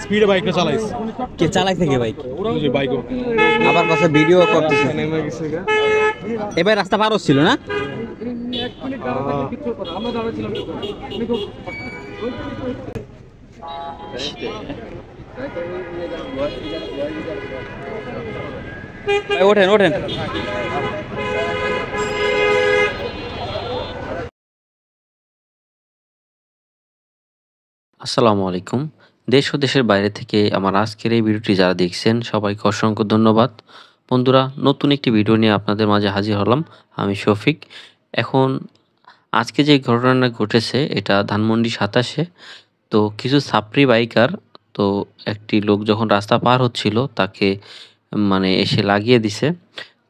স্পিডে বাইকটা চালাইছে। কে চালাইছে কে বাইক? ওই বাইকও আবার কথা ভিডিও করতেছে। এবার রাস্তা পার হচ্ছিল না? ওঠেন ওঠেন। আসসালামু আলাইকুম। দেশ ও দেশের বাইরে থেকে আমার আজকের এই ভিডিওটি যারা দেখছেন সবাইকে অসংখ্য ধন্যবাদ। বন্ধুরা, নতুন একটি ভিডিও নিয়ে আপনাদের মাঝে হাজির হলাম। আমি শফিক। এখন আজকে যে ঘটনাটা ঘটেছে এটা ধানমন্ডি ২৭-এ। তো কিছু ছাপরি বাইকার, তো একটি লোক যখন রাস্তা পার হচ্ছিল তাকে মানে এসে লাগিয়ে দিছে।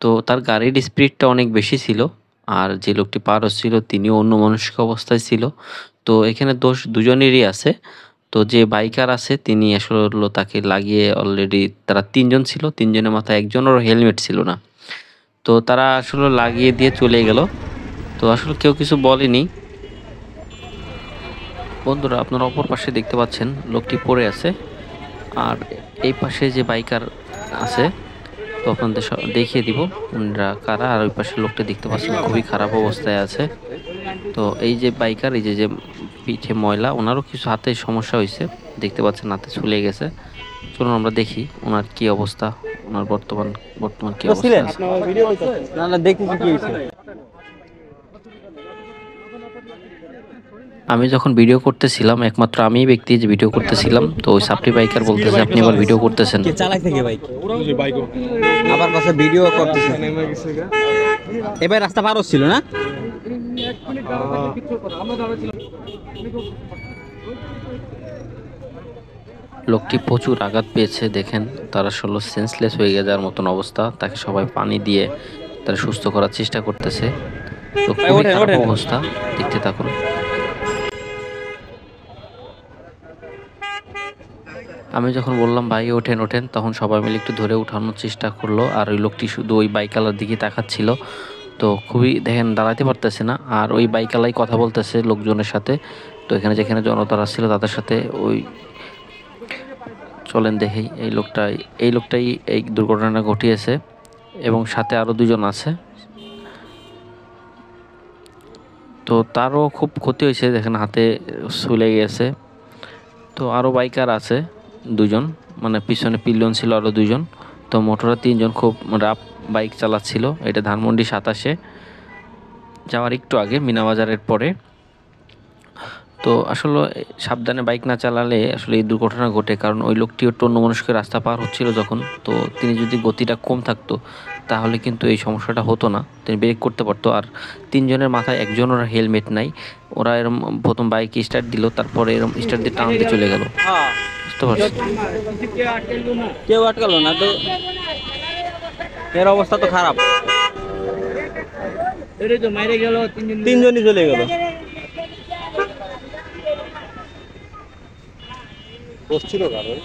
তো তার গাড়ির স্পিডটা অনেক বেশি ছিল, আর যে লোকটি পার হচ্ছিল তিনিও অন্যমনস্ক অবস্থায় ছিল। তো এখানে দোষ দুজনেরই আছে। তো যে বাইকার আছে তিনি আসলে হলো তাকে লাগিয়ে অলরেডি, তারা ৩ জন ছিল, ৩ জনের মাথায় একজনেরও হেলমেট ছিল না। তো তারা আসলে লাগিয়ে দিয়ে চলে গেল। তো আসলে কেউ কিছু বলেনি। বন্ধুরা, আপনারা অপর পাশে দেখতে পাচ্ছেন লোকটি পড়ে আছে, আর এই পাশে যে বাইকার আছে তো আপনাদের দেখিয়ে দিব ওনারা কারা। আর ওই পাশে লোকটা দেখতে পাচ্ছেন খুবই খারাপ অবস্থায় আছে। তো এই যে বাইকার, এই যে পিঠে ময়লা, ওনারও কিছু হাতে সমস্যা হয়েছে, দেখতে পাচ্ছেন হাতে ছুলে গেছে। চলুন আমরা দেখি ওনার কি অবস্থা, ওনার বর্তমান কি অবস্থা আছে। না না, দেখতেছি কি হয়েছে। আমি যখন ভিডিও করতেছিলাম, একমাত্র আমিই ব্যক্তি যে ভিডিও করতেছিলাম, তো ওই সাপ্লি বাইকার বলতেছে আপনি আবার ভিডিও করতেছেন। কে চালাইছে কে বাইক? ওই বাইকও আবার কথা ভিডিও করতেছে। এবার রাস্তা পার হচ্ছিল না? লোকটি প্রচুর আঘাত পেয়েছে, দেখেন তার আসলে সেন্সলেস হয়ে যাওয়ার মতন অবস্থা। তাকে সবাই পানি দিয়ে তারা সুস্থ করার চেষ্টা করতেছে। তো খুবই খারাপ অবস্থা, দেখতে থাকুন। আমি যখন বললাম ভাই ওঠেন ওঠেন, তখন সবাই মিলে একটু ধরে উঠানোর চেষ্টা করলো, আর ওই লোকটি শুধু ওই বাইকালার দিকে তাকাচ্ছিল। তো খুবই দেখেন দাঁড়াতে পারতেছে না, আর ওই বাইকালাই কথা বলতেছে লোকজনের সাথে। তো এখানে যেখানে জনতারা ছিল তাদের সাথে ওই চলেন দেখেই এই লোকটাই এই দুর্ঘটনা ঘটিয়েছে, এবং সাথে আরো 2 জন আছে। তো তারও খুব ক্ষতি হয়েছে, দেখেন হাতে ছুলে গেছে। তো আরো বাইকার আছে 2 জন, মানে পিছনে পিলিয়ন ছিল আরো 2 জন। তো মোটরে 3 জন খুব রাফ বাইক চালাচ্ছিল। এটা ধানমন্ডি ২৭-এ যাওয়ার একটু আগে, মিনাবাজারের পরে। তো আসলে সাবধানে বাইক না চালালে আসলে এই দুর্ঘটনা ঘটে, কারণ ওই লোকটি একটু অন্যমনস্ক রাস্তা পার হচ্ছিল যখন, তো তিনি যদি গতিটা কম থাকতো তাহলে কিন্তু এই সমস্যাটা হতো না, তিনি ব্রেক করতে পারতো। আর 3 জনের মাথায় একজনের হেলমেট নাই। ওরা এরম প্রথম বাইক স্টার্ট দিল, তারপরে এরম স্টার্ট দিয়ে টান দিয়ে চলে গেল। বুঝতে পারছি, কেউ আটকালো না তো, এর অবস্থা তো খারাপ। 3 জনই চলে গেল। বসছিল কারণ